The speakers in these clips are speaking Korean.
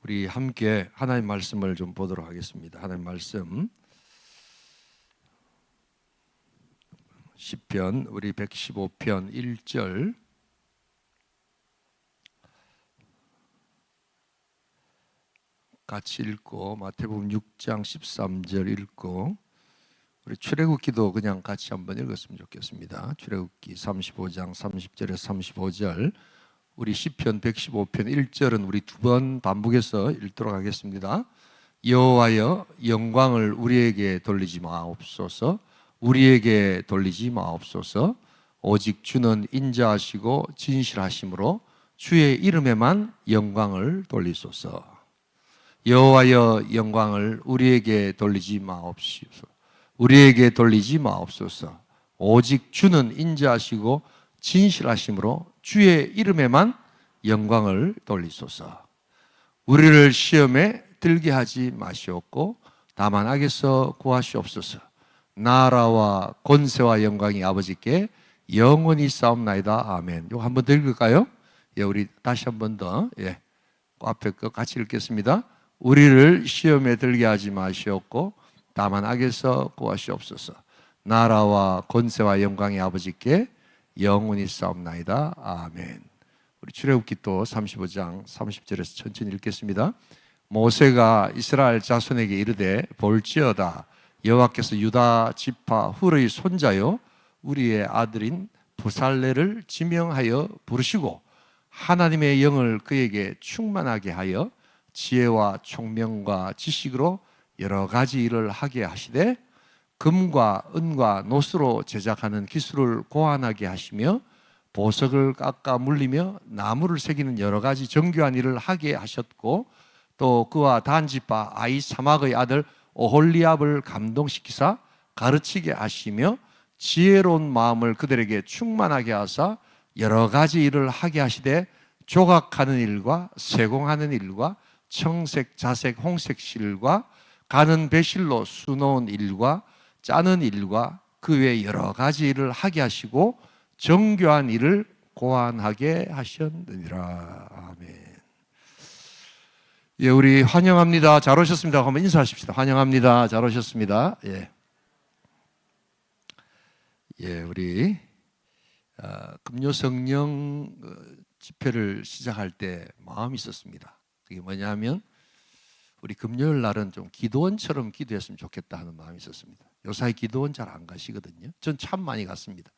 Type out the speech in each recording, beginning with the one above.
우리 함께 하나님 말씀을 좀 보도록 하겠습니다. 하나님 말씀 시편 우리 115편 1절 같이 읽고 마태복음 6장 13절 읽고 우리 출애굽기도 그냥 같이 한번 읽었으면 좋겠습니다. 출애굽기 35장 30절에서 35절 우리 시편 115편 1절은 우리 두 번 반복해서 읽도록 하겠습니다. 여호와여 영광을 우리에게 돌리지 마옵소서. 우리에게 돌리지 마옵소서. 오직 주는 인자하시고 진실하심으로 주의 이름에만 영광을 돌리소서. 여호와여 영광을 우리에게 돌리지 마옵소서. 우리에게 돌리지 마옵소서. 오직 주는 인자하시고 진실하심으로 주의 이름에만 영광을 돌리소서. 우리를 시험에 들게 하지 마시옵고 다만 악에서 구하시옵소서. 나라와 권세와 영광이 아버지께 영원히 싸움나이다. 아멘. 이거 한번 더 읽을까요? 예, 우리 다시 한 번 더. 예, 앞에 거 같이 읽겠습니다. 우리를 시험에 들게 하지 마시옵고 다만 악에서 구하시옵소서. 나라와 권세와 영광이 아버지께 영원히 싸움나이다. 아멘. 우리 출애굽기 또 35장 30절에서 천천히 읽겠습니다. 모세가 이스라엘 자손에게 이르되 볼지어다 여호와께서 유다 지파 훌의 손자요 우리의 아들인 부살레를 지명하여 부르시고 하나님의 영을 그에게 충만하게 하여 지혜와 총명과 지식으로 여러 가지 일을 하게 하시되 금과 은과 노스로 제작하는 기술을 고안하게 하시며 보석을 깎아 물리며 나무를 새기는 여러 가지 정교한 일을 하게 하셨고 또 그와 단지파 아히사막의 아들 오홀리압을 감동시키사 가르치게 하시며 지혜로운 마음을 그들에게 충만하게 하사 여러 가지 일을 하게 하시되 조각하는 일과 세공하는 일과 청색, 자색, 홍색 실과 가는 배실로 수놓은 일과 짜는 일과 그 외 여러 가지 일을 하게 하시고 정교한 일을 고안하게 하셨느니라. 아멘. 예, 우리 환영합니다. 잘 오셨습니다. 한번 인사하십시다. 환영합니다. 잘 오셨습니다. 예, 예, 우리 금요 성령 집회를 시작할 때 마음이 있었습니다. 그게 뭐냐면 우리 금요일 날은 좀 기도원처럼 기도했으면 좋겠다 하는 마음이 있었습니다. 요사이 기도원 잘 안 가시거든요. 전 참 많이 갔습니다.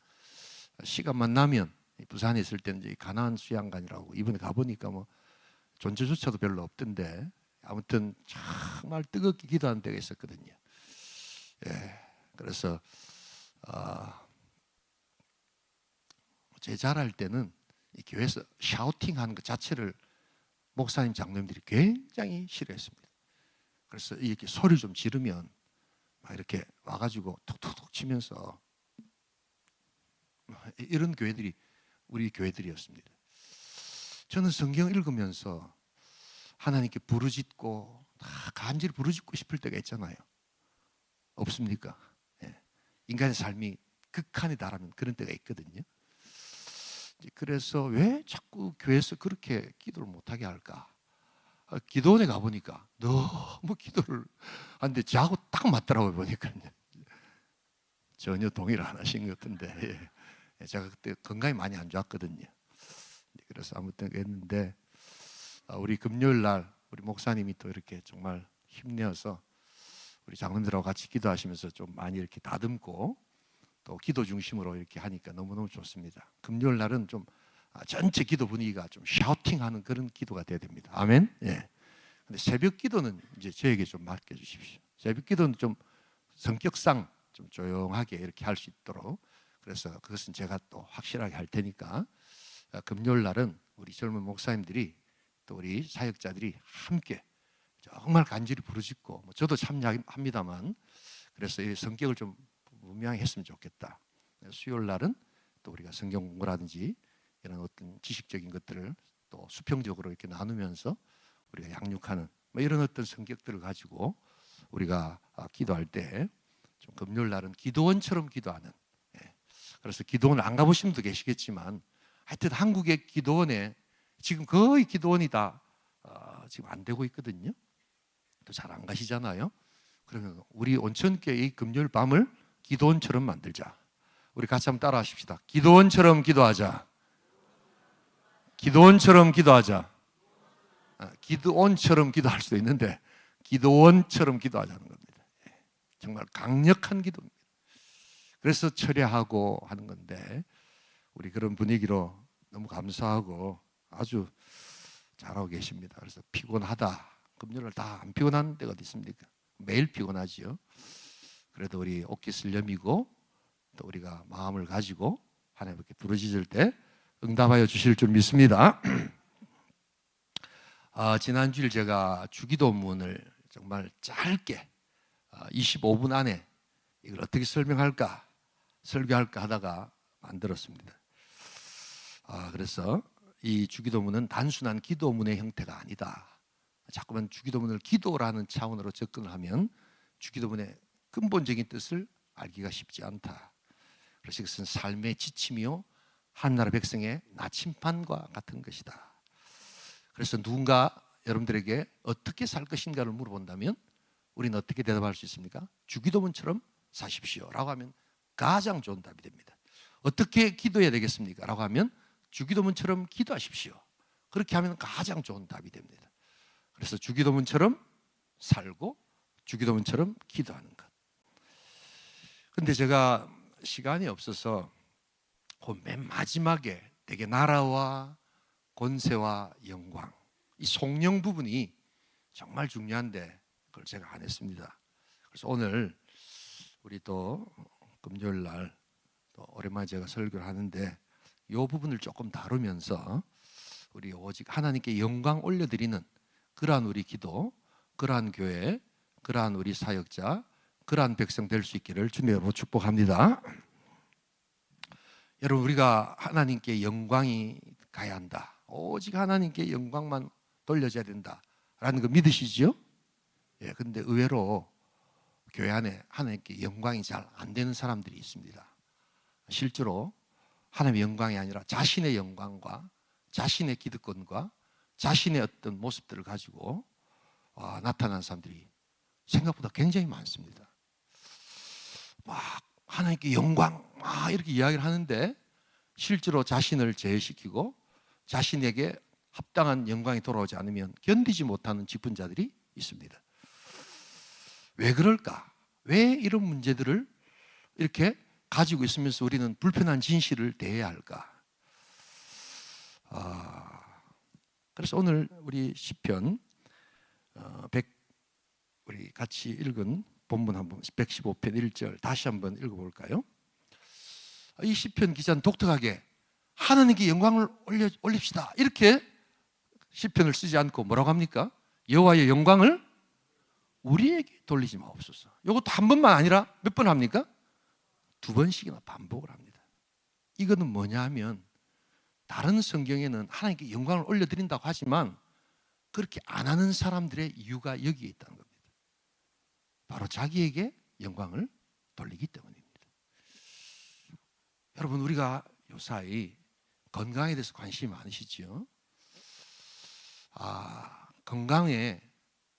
시간만 나면 부산에 있을 때는 이제 가나안 수양관이라고 이번에 가보니까 뭐 존재조차도 별로 없던데 아무튼 정말 뜨겁게 기도하는 때가 있었거든요. 예, 그래서 제자할 때는 이 교회에서 샤우팅하는 것 자체를 목사님 장로님들이 굉장히 싫어했습니다. 그래서 이렇게 소리 좀 지르면 막 이렇게 와가지고 톡톡톡 치면서 이런 교회들이 우리 교회들이었습니다. 저는 성경 읽으면서 하나님께 부르짖고 간절히 부르짖고 싶을 때가 있잖아요. 없습니까? 예. 인간의 삶이 극한에 달하는 그런 때가 있거든요. 그래서 왜 자꾸 교회에서 그렇게 기도를 못하게 할까? 기도원에 가보니까 너무 기도를 하는데 저하고 딱 맞더라고요. 보니까 전혀 동의를 안 하신 것 같은데 제가 그때 건강이 많이 안 좋았거든요. 그래서 아무튼 했는데 우리 금요일 날 우리 목사님이 또 이렇게 정말 힘내어서 우리 장로님들하고 같이 기도하시면서 좀 많이 이렇게 다듬고 또 기도 중심으로 이렇게 하니까 너무너무 좋습니다. 금요일 날은 좀 전체 기도 분위기가 좀 샤우팅하는 그런 기도가 돼야 됩니다. 아멘. 예. 근데 새벽 기도는 이제 저에게 좀 맡겨 주십시오. 새벽 기도는 좀 성격상 좀 조용하게 이렇게 할 수 있도록 그래서 그것은 제가 또 확실하게 할 테니까 금요일 날은 우리 젊은 목사님들이 또 우리 사역자들이 함께 정말 간절히 부르짖고 저도 참여합니다만 그래서 이 성격을 좀 분명히 했으면 좋겠다. 수요일 날은 또 우리가 성경 공부라든지 이런 어떤 지식적인 것들을 또 수평적으로 이렇게 나누면서 우리가 양육하는 이런 어떤 성격들을 가지고 우리가 기도할 때 좀 금요일 날은 기도원처럼 기도하는 그래서 기도원을 안 가보신 분도 계시겠지만 하여튼 한국의 기도원에 지금 거의 기도원이 다 지금 안 되고 있거든요. 또 잘 안 가시잖아요. 그러면 우리 온천교회의 금요일 밤을 기도원처럼 만들자. 우리 같이 한번 따라 하십시다. 기도원처럼 기도하자. 기도원처럼 기도하자. 기도원처럼 기도할 수도 있는데 기도원처럼 기도하자는 겁니다. 정말 강력한 기도입니다. 그래서 철야하고 하는 건데 우리 그런 분위기로 너무 감사하고 아주 잘하고 계십니다. 그래서 피곤하다. 금요일 다 안 피곤한 데가 어디 있습니까? 매일 피곤하지요. 그래도 우리 옷깃 슬렴이고 또 우리가 마음을 가지고 하나님께 부르짖을 때 응답하여 주실 줄 믿습니다. 지난주일 제가 주기도문을 정말 짧게 25분 안에 이걸 어떻게 설명할까 설교할까 하다가 만들었습니다. 그래서 이 주기도문은 단순한 기도문의 형태가 아니다. 자꾸만 주기도문을 기도라는 차원으로 접근을 하면 주기도문의 근본적인 뜻을 알기가 쉽지 않다. 그래서 이것은 삶의 지침이요 한나라 백성의 나침반과 같은 것이다. 그래서 누군가 여러분들에게 어떻게 살 것인가를 물어본다면 우리는 어떻게 대답할 수 있습니까? 주기도문처럼 사십시오 라고 하면 가장 좋은 답이 됩니다. 어떻게 기도해야 되겠습니까? 라고 하면 주기도문처럼 기도하십시오. 그렇게 하면 가장 좋은 답이 됩니다. 그래서 주기도문처럼 살고 주기도문처럼 기도하는 것. 근데 제가 시간이 없어서 그 맨 마지막에 되게 나라와 권세와 영광 이 송영 부분이 정말 중요한데 그걸 제가 안 했습니다. 그래서 오늘 우리 또 금요일 날 또 오랜만에 제가 설교를 하는데 이 부분을 조금 다루면서 우리 오직 하나님께 영광 올려드리는 그러한 우리 기도, 그러한 교회, 그러한 우리 사역자, 그러한 백성 될 수 있기를 주님으로 축복합니다. 여러분 우리가 하나님께 영광이 가야 한다. 오직 하나님께 영광만 돌려줘야 된다라는 거 믿으시죠? 예, 근데 의외로 교회 안에 하나님께 영광이 잘 안 되는 사람들이 있습니다. 실제로 하나님의 영광이 아니라 자신의 영광과 자신의 기득권과 자신의 어떤 모습들을 가지고 나타난 사람들이 생각보다 굉장히 많습니다. 막 하나님께 영광 이렇게 이야기를 하는데 실제로 자신을 제외시키고 자신에게 합당한 영광이 돌아오지 않으면 견디지 못하는 직분자들이 있습니다. 왜 그럴까? 왜 이런 문제들을 이렇게 가지고 있으면서 우리는 불편한 진실을 대해야 할까? 그래서 오늘 우리 시편 100 우리 같이 읽은 본문 한번 115편 1절 다시 한번 읽어볼까요? 이 시편 기자는 독특하게 하나님께 영광을 올립시다 이렇게 시편을 쓰지 않고 뭐라고 합니까? 여호와의 영광을 우리에게 돌리지 마옵소서. 이것도 한 번만 아니라 몇 번 합니까? 2번씩이나 반복을 합니다. 이거는 뭐냐 하면 다른 성경에는 하나님께 영광을 올려드린다고 하지만 그렇게 안 하는 사람들의 이유가 여기에 있다는 겁니다. 바로 자기에게 영광을 돌리기 때문입니다. 여러분 우리가 요사이 건강에 대해서 관심이 많으시죠? 건강에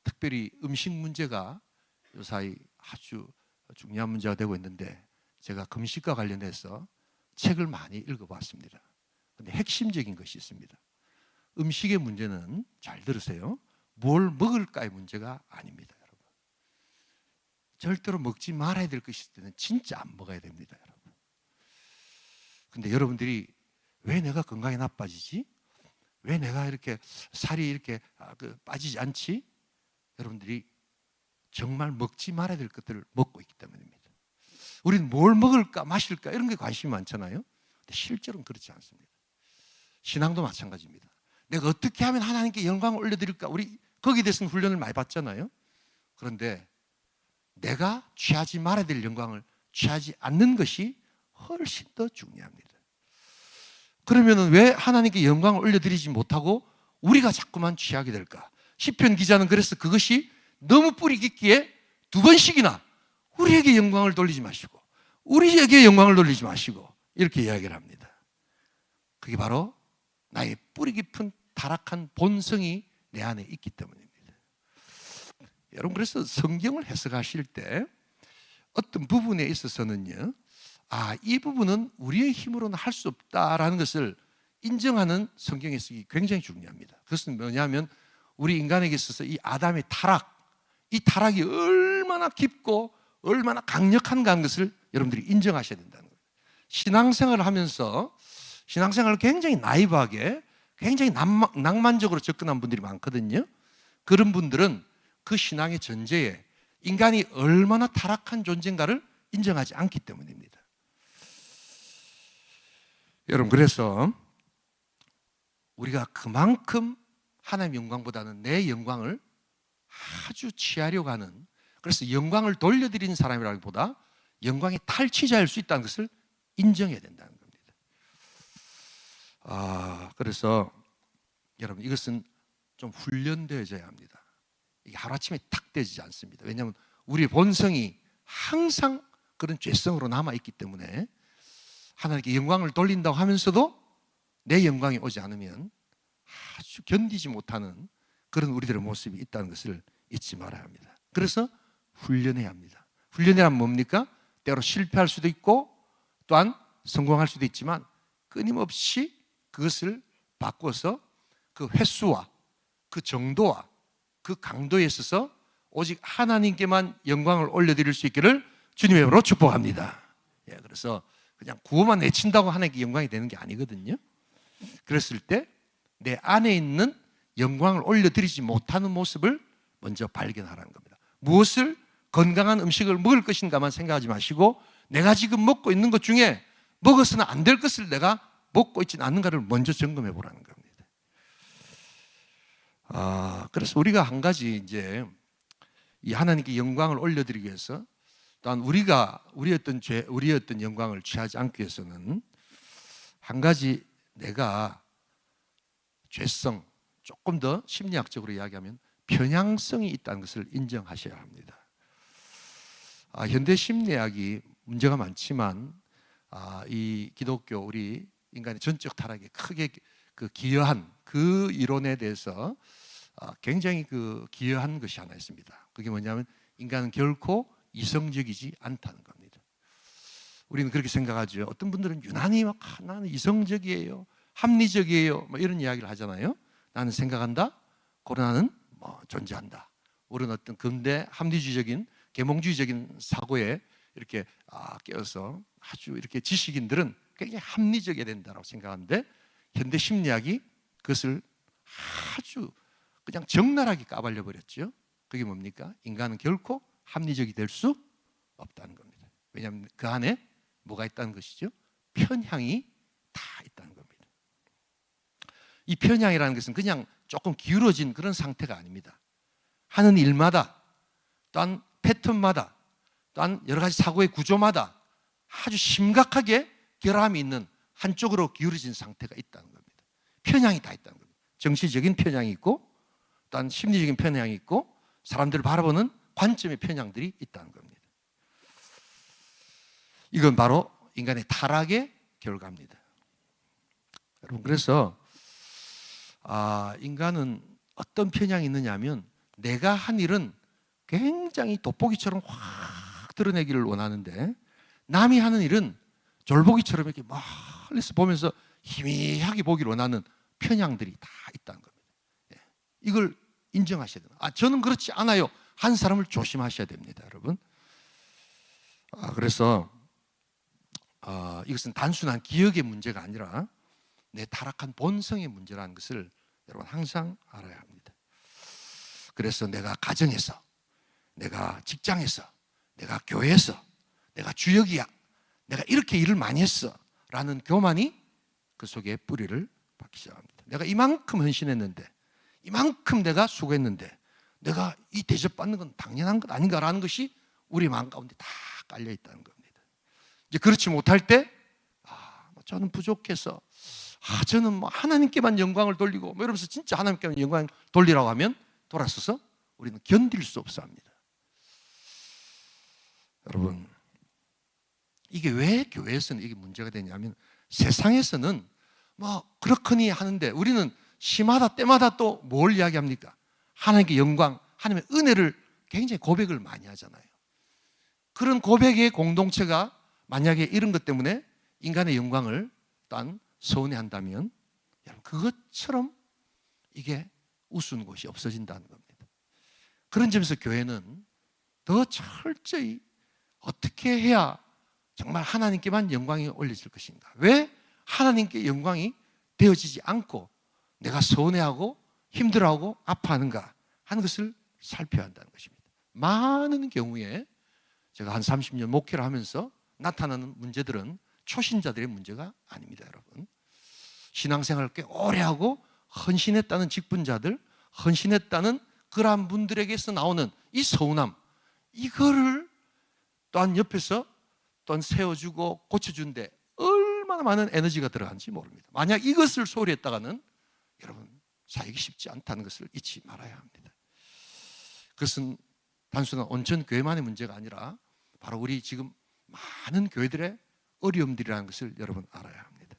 특별히 음식 문제가 요사이 아주 중요한 문제가 되고 있는데 제가 금식과 관련해서 책을 많이 읽어봤습니다. 근데 핵심적인 것이 있습니다. 음식의 문제는 잘 들으세요. 뭘 먹을까의 문제가 아닙니다, 여러분. 절대로 먹지 말아야 될 것이 있을 때는 진짜 안 먹어야 됩니다, 여러분. 근데 여러분들이 왜 내가 건강이 나빠지지? 왜 내가 이렇게 살이 이렇게 빠지지 않지? 여러분들이 정말 먹지 말아야 될 것들을 먹고 있기 때문입니다. 우리는 뭘 먹을까 마실까 이런 게 관심이 많잖아요. 근데 실제로는 그렇지 않습니다. 신앙도 마찬가지입니다. 내가 어떻게 하면 하나님께 영광을 올려드릴까? 우리 거기에 대해서는 훈련을 많이 받잖아요. 그런데 내가 취하지 말아야 될 영광을 취하지 않는 것이 훨씬 더 중요합니다. 그러면 왜 하나님께 영광을 올려드리지 못하고 우리가 자꾸만 취하게 될까? 시편 기자는 그래서 그것이 너무 뿌리 깊기에 2번씩이나 우리에게 영광을 돌리지 마시고 우리에게 영광을 돌리지 마시고 이렇게 이야기를 합니다. 그게 바로 나의 뿌리 깊은 타락한 본성이 내 안에 있기 때문입니다. 여러분, 그래서 성경을 해석하실 때 어떤 부분에 있어서는요, 이 부분은 우리의 힘으로는 할 수 없다라는 것을 인정하는 성경의 해석이 굉장히 중요합니다. 그것은 뭐냐면 우리 인간에게 있어서 이 아담의 타락, 이 타락이 얼마나 깊고 얼마나 강력한가 하는 것을 여러분들이 인정하셔야 된다는 거예요. 신앙생활을 하면서 신앙생활을 굉장히 나이브하게, 굉장히 낭만적으로 접근한 분들이 많거든요. 그런 분들은 그 신앙의 전제에 인간이 얼마나 타락한 존재인가를 인정하지 않기 때문입니다. 여러분, 그래서 우리가 그만큼 하나님의 영광보다는 내 영광을 아주 취하려고 하는, 그래서 영광을 돌려드리는 사람이라기보다 영광의 탈취자일 수 있다는 것을 인정해야 된다는 겁니다. 그래서 여러분, 이것은 좀 훈련되어져야 합니다. 이게 하루아침에 탁 되지 않습니다. 왜냐하면 우리의 본성이 항상 그런 죄성으로 남아있기 때문에 하나님께 영광을 돌린다고 하면서도 내 영광이 오지 않으면 아주 견디지 못하는 그런 우리들의 모습이 있다는 것을 잊지 말아야 합니다. 그래서 훈련해야 합니다. 훈련이란 뭡니까? 때로 실패할 수도 있고 또한 성공할 수도 있지만 끊임없이 그것을 바꿔서 그 횟수와 그 정도와 그 강도에 있어서 오직 하나님께만 영광을 올려드릴 수 있기를 주님의 이름으로 축복합니다. 그래서 그냥 구호만 내친다고 하나님께 영광이 되는 게 아니거든요. 그랬을 때 내 안에 있는 영광을 올려드리지 못하는 모습을 먼저 발견하라는 겁니다. 무엇을 건강한 음식을 먹을 것인가만 생각하지 마시고 내가 지금 먹고 있는 것 중에 먹어서는 안 될 것을 내가 먹고 있지는 않는가를 먼저 점검해 보라는 겁니다. 그래서 우리가 한 가지 이제 이 하나님께 영광을 올려드리기 위해서 또한 우리의 어떤 영광을 취하지 않기 위해서는 한 가지 내가 죄성, 조금 더 심리학적으로 이야기하면 편향성이 있다는 것을 인정하셔야 합니다. 현대 심리학이 문제가 많지만 이 기독교 우리 인간의 전적 타락에 크게 기여한 그 이론에 대해서 굉장히 기여한 것이 하나 있습니다. 그게 뭐냐면 인간은 결코 이성적이지 않다는 겁니다. 우리는 그렇게 생각하죠. 어떤 분들은 유난히 나는 이성적이에요, 합리적이에요, 이런 이야기를 하잖아요. 나는 생각한다, 그러나는 존재한다. 우리는 어떤 근대 합리주의적인 계몽주의적인 사고에 이렇게 깨어서 아주 이렇게 지식인들은 굉장히 합리적이어야 된다고 생각하는데 현대 심리학이 그것을 아주 그냥 적나라하게 까발려 버렸죠. 그게 뭡니까? 인간은 결코 합리적이 될 수 없다는 겁니다. 왜냐하면 그 안에 뭐가 있다는 것이죠? 편향이 다 있다는 겁니다. 이 편향이라는 것은 그냥 조금 기울어진 그런 상태가 아닙니다. 하는 일마다 또한 패턴마다 또한 여러 가지 사고의 구조마다 아주 심각하게 결함이 있는 한쪽으로 기울어진 상태가 있다는 겁니다. 편향이 다 있다는 겁니다. 정치적인 편향이 있고 또한 심리적인 편향이 있고 사람들을 바라보는 관점의 편향들이 있다는 겁니다. 이건 바로 인간의 타락의 결과입니다. 여러분, 그래서 인간은 어떤 편향이 있느냐 하면 내가 한 일은 굉장히 돋보기처럼 확 드러내기를 원하는데 남이 하는 일은 졸보기처럼 이렇게 멀리서 보면서 희미하게 보기를 원하는 편향들이 다 있다는 겁니다. 이걸 인정하셔야 돼요. 저는 그렇지 않아요 한 사람을 조심하셔야 됩니다, 여러분. 그래서 이것은 단순한 기억의 문제가 아니라 내 타락한 본성의 문제라는 것을 여러분 항상 알아야 합니다. 그래서 내가 가정에서, 내가 직장에서, 내가 교회에서, 내가 주역이야, 내가 이렇게 일을 많이 했어 라는 교만이 그 속에 뿌리를 박기 시작합니다. 내가 이만큼 헌신했는데, 이만큼 내가 수고했는데 내가 이 대접받는 건 당연한 것 아닌가라는 것이 우리 마음 가운데 다 깔려 있다는 겁니다. 이제 그렇지 못할 때 저는 부족해서 저는 하나님께만 영광을 돌리고 이러면서 진짜 하나님께만 영광을 돌리라고 하면 돌아서서 우리는 견딜 수 없어 합니다. 여러분, 이게 왜 교회에서는 이게 문제가 되냐면 세상에서는 그렇거니 하는데 우리는 시마다 때마다 또 뭘 이야기합니까? 하나님께 영광, 하나님의 은혜를 굉장히 고백을 많이 하잖아요. 그런 고백의 공동체가 만약에 이런 것 때문에 인간의 영광을 또한 서운해한다면 여러분 그것처럼 이게 우스운 곳이 없어진다는 겁니다. 그런 점에서 교회는 더 철저히 어떻게 해야 정말 하나님께만 영광이 올려질 것인가? 왜 하나님께 영광이 되어지지 않고 내가 서운해하고 힘들어하고 아파하는가 하는 것을 살펴야 한다는 것입니다. 많은 경우에 제가 한 30년 목회를 하면서 나타나는 문제들은 초신자들의 문제가 아닙니다, 여러분. 신앙생활을 꽤 오래 하고 헌신했다는 직분자들, 헌신했다는 그러한 분들에게서 나오는 이 서운함, 이거를 또한 옆에서 또한 세워주고 고쳐주는데 얼마나 많은 에너지가 들어가는지 모릅니다. 만약 이것을 소홀히 했다가는 여러분 사역이 쉽지 않다는 것을 잊지 말아야 합니다. 그것은 단순한 온천교회만의 문제가 아니라 바로 우리 지금 많은 교회들의 어려움들이라는 것을 여러분 알아야 합니다.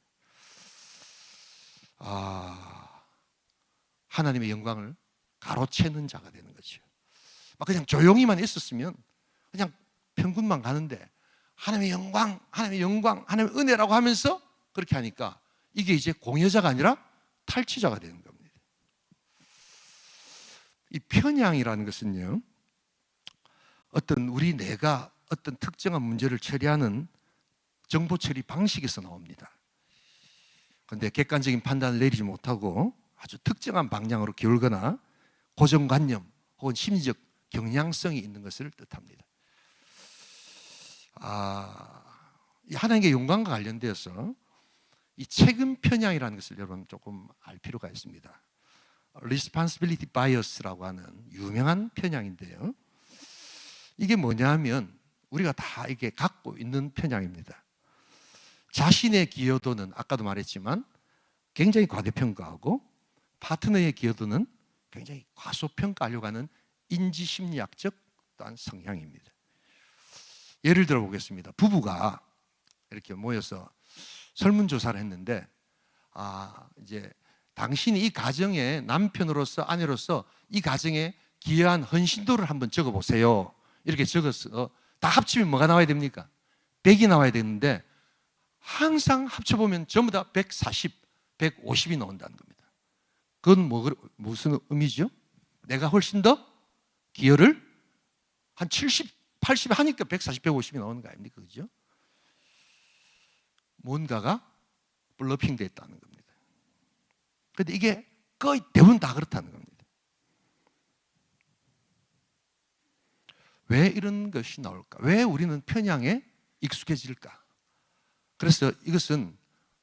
하나님의 영광을 가로채는 자가 되는 거죠. 막 그냥 조용히만 있었으면 그냥 평균만 가는데 하나님의 영광, 하나님의 영광, 하나님의 은혜라고 하면서 그렇게 하니까 이게 이제 공여자가 아니라 탈취자가 되는 겁니다. 이 편향이라는 것은요, 어떤 우리 뇌가 어떤 특정한 문제를 처리하는 정보 처리 방식에서 나옵니다. 그런데 객관적인 판단을 내리지 못하고 아주 특정한 방향으로 기울거나 고정관념 혹은 심리적 경향성이 있는 것을 뜻합니다. 이 하나님의 영광과 관련되어서 이 책임 편향이라는 것을 여러분 조금 알 필요가 있습니다. Responsibility bias라고 하는 유명한 편향인데요. 이게 뭐냐 하면 우리가 다 이게 갖고 있는 편향입니다. 자신의 기여도는 아까도 말했지만 굉장히 과대평가하고 파트너의 기여도는 굉장히 과소평가하려고 하는 인지심리학적 또한 성향입니다. 예를 들어 보겠습니다. 부부가 이렇게 모여서 설문조사를 했는데 이제 당신이 이 가정의 남편으로서 아내로서 이 가정에 기여한 헌신도를 한번 적어보세요. 이렇게 적었어. 다 합치면 뭐가 나와야 됩니까? 100이 나와야 되는데 항상 합쳐보면 전부 다 140, 150이 나온다는 겁니다. 그건 무슨 의미죠? 내가 훨씬 더 기여를 한 70, 80 하니까 140, 150이 나오는 거 아닙니까? 그죠? 뭔가가 블러핑 됐다는 겁니다. 그런데 이게 거의 대부분 다 그렇다는 겁니다. 왜 이런 것이 나올까? 왜 우리는 편향에 익숙해질까? 그래서 이것은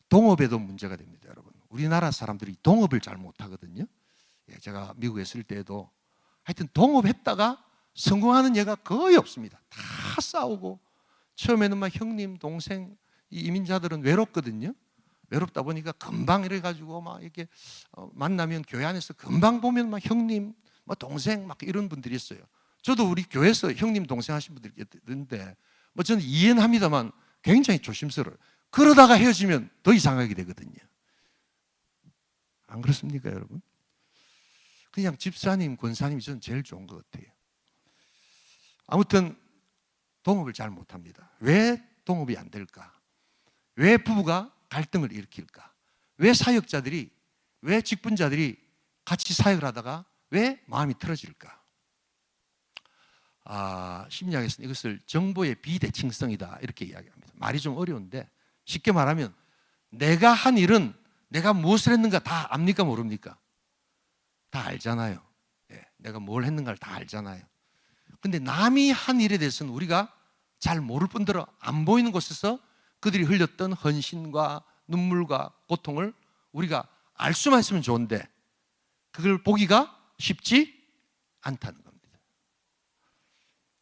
동업에도 문제가 됩니다, 여러분. 우리나라 사람들이 동업을 잘 못하거든요. 제가 미국에 있을 때에도 하여튼 동업했다가 성공하는 예가 거의 없습니다. 다 싸우고 처음에는 막 형님, 동생, 이 이민자들은 외롭거든요. 외롭다 보니까 금방 이래가지고 막 이렇게 만나면 교회 안에서 금방 보면 막 형님, 막 동생 막 이런 분들이 있어요. 저도 우리 교회에서 형님, 동생 하신 분들이 있는데 뭐 저는 이해는 합니다만 굉장히 조심스러워요. 그러다가 헤어지면 더 이상하게 되거든요. 안 그렇습니까, 여러분? 그냥 집사님, 권사님이 저는 제일 좋은 것 같아요. 아무튼 동업을 잘 못합니다. 왜 동업이 안 될까? 왜 부부가 갈등을 일으킬까? 왜 사역자들이, 왜 직분자들이 같이 사역을 하다가 왜 마음이 틀어질까? 심리학에서는 이것을 정보의 비대칭성이다 이렇게 이야기합니다. 말이 좀 어려운데 쉽게 말하면 내가 한 일은 내가 무엇을 했는가 다 압니까 모릅니까? 다 알잖아요. 내가 뭘 했는가를 다 알잖아요. 근데 남이 한 일에 대해서는 우리가 잘 모를 뿐더러 안 보이는 곳에서 그들이 흘렸던 헌신과 눈물과 고통을 우리가 알 수만 있으면 좋은데 그걸 보기가 쉽지 않다는 겁니다.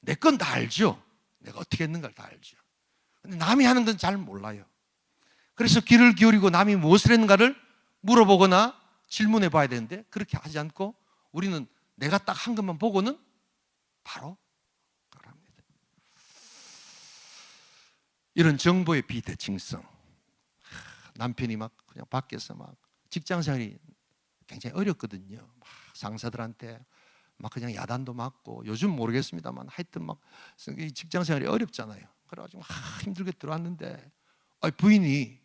내 건 다 알죠. 내가 어떻게 했는가를 다 알죠. 근데 남이 하는 건 잘 몰라요. 그래서 귀를 기울이고 남이 무엇을 했는가를 물어보거나 질문해 봐야 되는데 그렇게 하지 않고 우리는 내가 딱 한 것만 보고는 바로 합니다. 이런 정보의 비대칭성. 남편이 막 그냥 밖에서 막 직장 생활이 굉장히 어렵거든요. 막 상사들한테 막 그냥 야단도 맞고, 요즘 모르겠습니다만 하여튼 막 직장 생활이 어렵잖아요. 그래가지고 막 힘들게 들어왔는데 부인이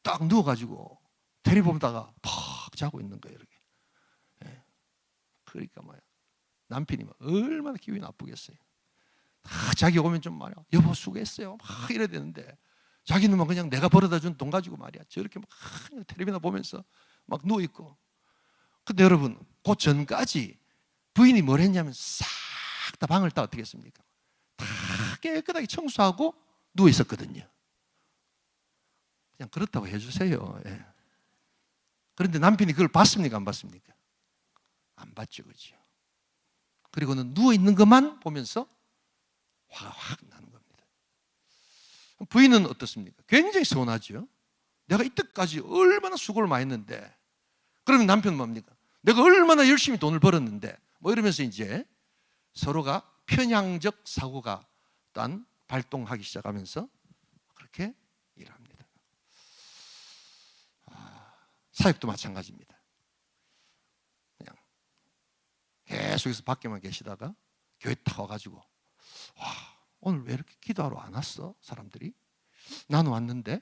딱 누워가지고 테레비 보다가 팍 자고 있는 거예요. 이렇게. 예. 그러니까 뭐야, 남편이 막 얼마나 기분이 나쁘겠어요. 자기 오면 좀 말이야, 여보 수고했어요 막 이래야 되는데, 자기는 막 그냥 내가 벌어다 준 돈 가지고 말이야 저렇게 막 텔레비나 보면서 막 누워있고. 근데 여러분, 그 전까지 부인이 뭘 했냐면 싹 다 방을 다 어떻게 했습니까? 다 깨끗하게 청소하고 누워있었거든요. 그냥 그렇다고 해주세요. 예. 그런데 남편이 그걸 봤습니까? 안 봤습니까? 안 봤죠. 그죠? 그리고는 누워있는 것만 보면서 화가 확 나는 겁니다. 부인은 어떻습니까? 굉장히 서운하죠. 내가 이때까지 얼마나 수고를 많이 했는데, 그러면 남편은 뭡니까? 내가 얼마나 열심히 돈을 벌었는데, 뭐 이러면서 이제 서로가 편향적 사고가 딴 발동하기 시작하면서 그렇게 일합니다. 사역도 마찬가지입니다. 그냥 계속해서 밖에만 계시다가 교회 딱 와가지고, 와, 오늘 왜 이렇게 기도하러 안 왔어? 사람들이. 나는 왔는데.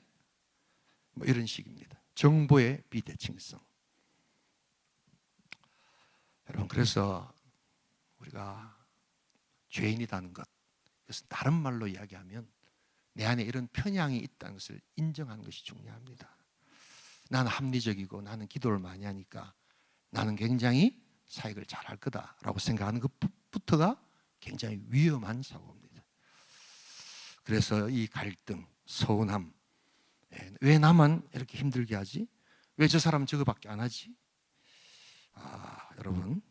뭐 이런 식입니다. 정보의 비대칭성. 여러분, 그래서 우리가 죄인이라는 것, 그래서 다른 말로 이야기하면 내 안에 이런 편향이 있다는 것을 인정하는 것이 중요합니다. 나는 합리적이고 나는 기도를 많이 하니까 나는 굉장히 사역을 잘할 거다라고 생각하는 것부터가 굉장히 위험한 사고입니다. 그래서 이 갈등, 서운함, 왜 나만 이렇게 힘들게 하지? 왜 저 사람은 저거밖에 안 하지? 여러분,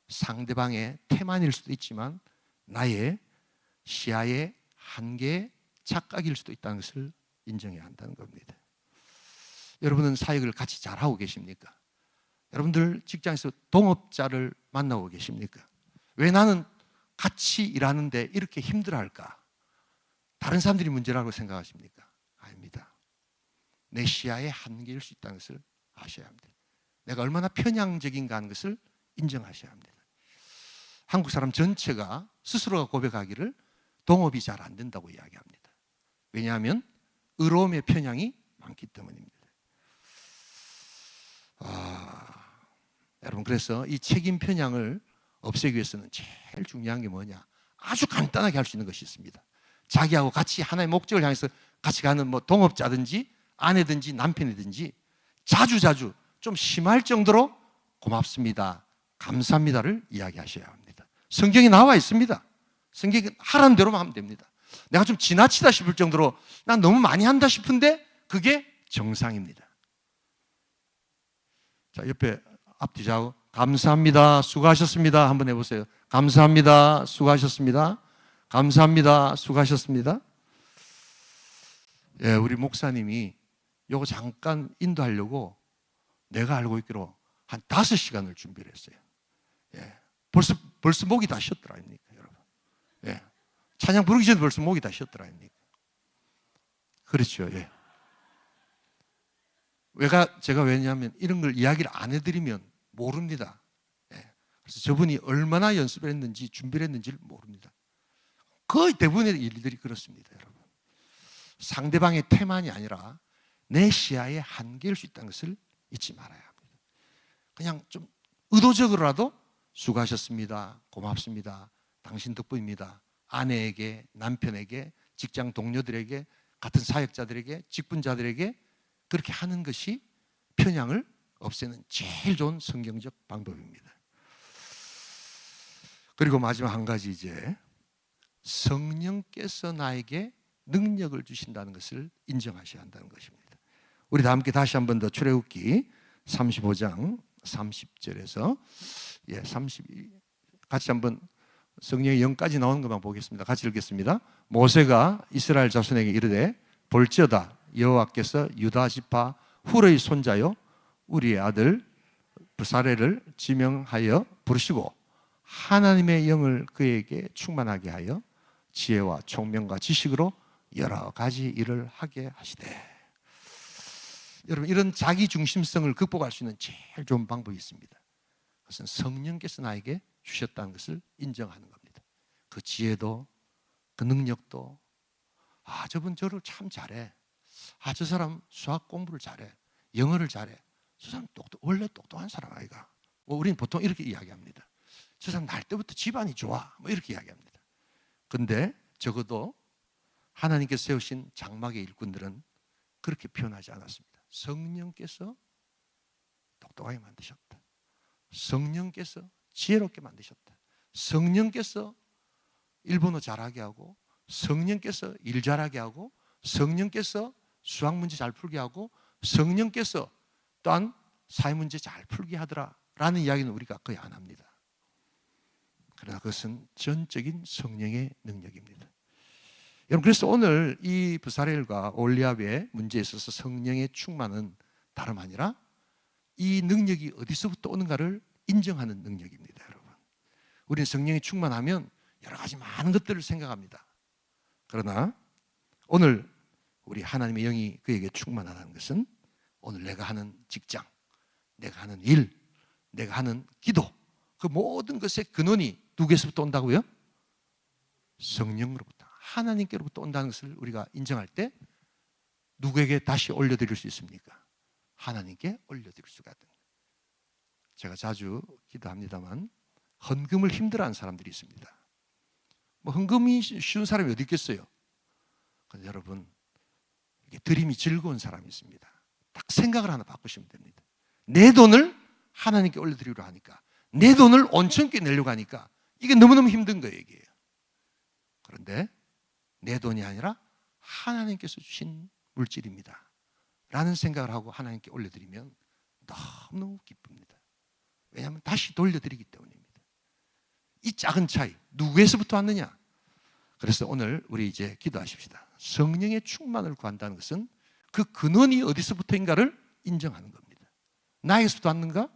상대방의 태만일 수도 있지만 나의 시야의 한계의 착각일 수도 있다는 것을 인정해야 한다는 겁니다. 여러분은 사역을 같이 잘하고 계십니까? 여러분들 직장에서 동업자를 만나고 계십니까? 왜 나는 같이 일하는데 이렇게 힘들어할까? 다른 사람들이 문제라고 생각하십니까? 아닙니다. 내 시야의 한계일 수 있다는 것을 아셔야 합니다. 내가 얼마나 편향적인가 하는 것을 인정하셔야 합니다. 한국 사람 전체가 스스로가 고백하기를 동업이 잘 안 된다고 이야기합니다. 왜냐하면 의로움의 편향이 많기 때문입니다. 여러분, 그래서 이 책임 편향을 없애기 위해서는 제일 중요한 게 뭐냐? 아주 간단하게 할 수 있는 것이 있습니다. 자기하고 같이 하나의 목적을 향해서 같이 가는 뭐 동업자든지 아내든지 남편이든지 자주자주 좀 심할 정도로 고맙습니다, 감사합니다를 이야기하셔야 합니다. 성경에 나와 있습니다. 성경이 하라는 대로만 하면 됩니다. 내가 좀 지나치다 싶을 정도로 난 너무 많이 한다 싶은데 그게 정상입니다. 자, 옆에 앞뒤좌우 감사합니다, 수고하셨습니다 한번 해보세요. 감사합니다, 수고하셨습니다. 감사합니다, 수고하셨습니다. 예, 우리 목사님이 요거 잠깐 인도하려고 내가 알고 있기로 한 5시간을 준비를 했어요. 예, 벌써 목이 다 쉬었더라 아닙니까, 여러분? 예, 찬양 부르기 전에 벌써 목이 다 쉬었더라 아닙니까? 그렇죠. 예. 제가 왜냐하면 이런 걸 이야기를 안 해드리면 모릅니다. 예. 그래서 저분이 얼마나 연습을 했는지 준비를 했는지를 모릅니다. 거의 대부분의 일들이 그렇습니다, 여러분. 상대방의 태만이 아니라 내 시야의 한계일 수 있다는 것을 잊지 말아야 합니다. 그냥 좀 의도적으로라도 수고하셨습니다, 고맙습니다, 당신 덕분입니다, 아내에게, 남편에게, 직장 동료들에게, 같은 사역자들에게, 직분자들에게 그렇게 하는 것이 편향을 없애는 제일 좋은 성경적 방법입니다. 그리고 마지막 한 가지, 이제 성령께서 나에게 능력을 주신다는 것을 인정하셔야 한다는 것입니다. 우리 다 함께 다시 한 번 더 출애굽기 35장 30절에서 32 같이 한번 성령의 영까지 나오는 것만 보겠습니다. 같이 읽겠습니다. 모세가 이스라엘 자손에게 이르되 볼지어다 여호와께서 유다 지파 훌의 손자요 우리의 아들 브사레를 지명하여 부르시고 하나님의 영을 그에게 충만하게 하여 지혜와 총명과 지식으로 여러 가지 일을 하게 하시되. 여러분, 이런 자기 중심성을 극복할 수 있는 제일 좋은 방법이 있습니다. 그것은 성령께서 나에게 주셨다는 것을 인정하는 겁니다. 그 지혜도, 그 능력도, 저분 저를 참 잘해. 저 사람 수학 공부를 잘해. 영어를 잘해. 저 사람 원래 똑똑한 사람 아이가. 우리는 보통 이렇게 이야기합니다. 저 사람 날 때부터 집안이 좋아. 이렇게 이야기합니다. 근데 적어도 하나님께서 세우신 장막의 일꾼들은 그렇게 표현하지 않았습니다. 성령께서 똑똑하게 만드셨다. 성령께서 지혜롭게 만드셨다. 성령께서 일본어 잘하게 하고, 성령께서 일 잘하게 하고, 성령께서 수학 문제 잘 풀게 하고, 성령께서 또한 사회 문제 잘 풀게 하더라 라는 이야기는 우리가 거의 안 합니다. 그러나 그것은 전적인 성령의 능력입니다. 여러분, 그래서 오늘 이 브사렐과 올리압의 문제에 있어서 성령의 충만은 다름 아니라 이 능력이 어디서부터 오는가를 인정하는 능력입니다. 여러분, 우리는 성령이 충만하면 여러 가지 많은 것들을 생각합니다. 그러나 오늘 우리 하나님의 영이 그에게 충만하다는 것은 오늘 내가 하는 직장, 내가 하는 일, 내가 하는 기도, 그 모든 것의 근원이 누구에서부터 온다고요? 성령으로부터, 하나님께로부터 온다는 것을 우리가 인정할 때 누구에게 다시 올려드릴 수 있습니까? 하나님께 올려드릴 수가 있다. 제가 자주 기도합니다만 헌금을 힘들어하는 사람들이 있습니다. 헌금이 쉬운 사람이 어디 있겠어요? 근데 여러분, 이게 드림이 즐거운 사람이 있습니다. 딱 생각을 하나 바꾸시면 됩니다. 내 돈을 하나님께 올려드리려 하니까, 내 돈을 온천께 내려고 하니까 이게 너무너무 힘든 거예요, 이게. 그런데 내 돈이 아니라 하나님께서 주신 물질입니다 라는 생각을 하고 하나님께 올려드리면 너무너무 기쁩니다. 왜냐하면 다시 돌려드리기 때문입니다. 이 작은 차이, 누구에서부터 왔느냐? 그래서 오늘 우리 이제 기도하십시다. 성령의 충만을 구한다는 것은 그 근원이 어디서부터인가를 인정하는 겁니다. 나에게서부터 왔는가?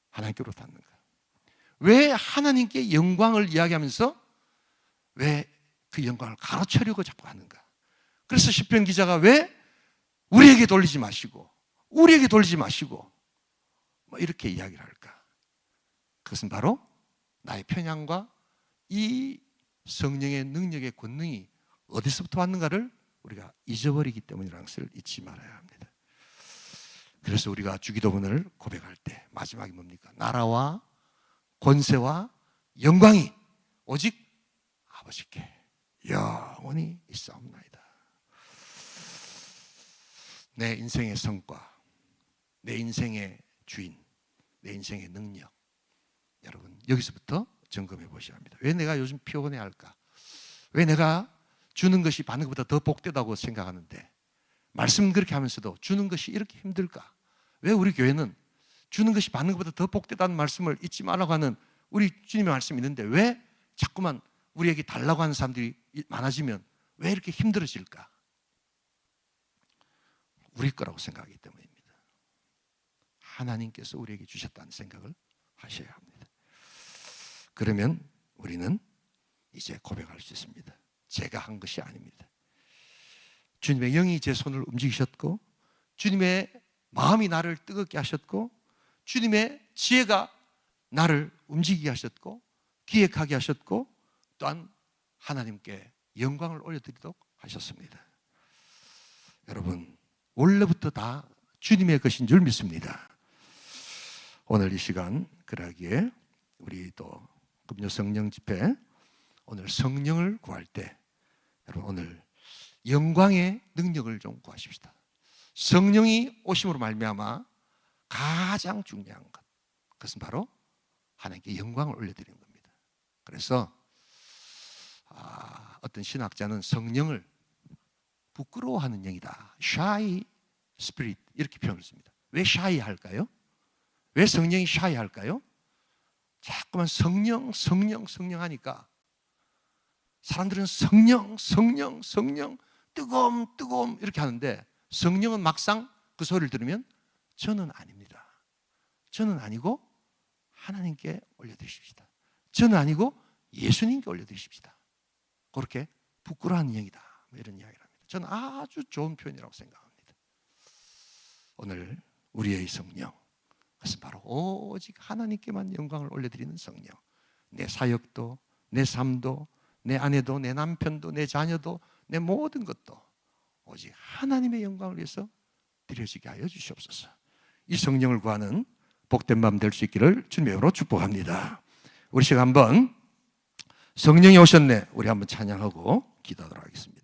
하나님께로부터 왔는가? 왜 하나님께 영광을 이야기하면서 왜 그 영광을 가로채려고 자꾸 하는가? 그래서 시편 기자가 왜 우리에게 돌리지 마시고 이렇게 이야기를 할까? 그것은 바로 나의 편향과 이 성령의 능력의 권능이 어디서부터 왔는가를 우리가 잊어버리기 때문이라는 것을 잊지 말아야 합니다. 그래서 우리가 주기도문을 고백할 때 마지막이 뭡니까? 나라와 권세와 영광이 오직 아버지께 영원히 있사옵나이다. 내 인생의 성과, 내 인생의 주인, 내 인생의 능력, 여러분 여기서부터 점검해 보셔야 합니다. 왜 내가 요즘 피곤해 할까? 왜 내가 주는 것이 받는 것보다 더 복되다고 생각하는데 말씀 그렇게 하면서도 주는 것이 이렇게 힘들까? 왜 우리 교회는 주는 것이 받는 것보다 더 복되다는 말씀을 잊지 말라고 하는 우리 주님의 말씀이 있는데 왜 자꾸만 우리에게 달라고 하는 사람들이 많아지면 왜 이렇게 힘들어질까? 우리 거라고 생각하기 때문입니다. 하나님께서 우리에게 주셨다는 생각을 하셔야 합니다. 그러면 우리는 이제 고백할 수 있습니다. 제가 한 것이 아닙니다. 주님의 영이 제 손을 움직이셨고, 주님의 마음이 나를 뜨겁게 하셨고, 주님의 지혜가 나를 움직이게 하셨고, 기획하게 하셨고, 또한 하나님께 영광을 올려드리도록 하셨습니다. 여러분, 원래부터 다 주님의 것인 줄 믿습니다. 오늘 이 시간 그러기에 우리 또 금요 성령 집회, 오늘 성령을 구할 때 여러분 오늘 영광의 능력을 좀 구하십시다. 성령이 오심으로 말미암아 가장 중요한 것, 그것은 바로 하나님께 영광을 올려드리는 겁니다. 그래서 어떤 신학자는 성령을 부끄러워하는 영이다, shy spirit, 이렇게 표현을 씁니다. 왜 shy 할까요? 왜 성령이 shy 할까요? 자꾸만 성령 하니까 사람들은 성령 뜨거움 이렇게 하는데, 성령은 막상 그 소리를 들으면 저는 아닙니다. 저는 아니고 하나님께 올려드리십시다. 저는 아니고 예수님께 올려드리십시다. 그렇게 부끄러워하는 영이다, 이런 이야기를 합니다. 저는 아주 좋은 표현이라고 생각합니다. 오늘 우리의 성령, 그것은 바로 오직 하나님께만 영광을 올려드리는 성령. 내 사역도, 내 삶도, 내 아내도, 내 남편도, 내 자녀도, 내 모든 것도 오직 하나님의 영광을 위해서 드려지게 하여 주시옵소서. 이 성령을 구하는 복된 밤 될 수 있기를 주님의 이름으로 축복합니다. 우리 시간 한번 성령이 오셨네, 우리 한번 찬양하고 기도하도록 하겠습니다.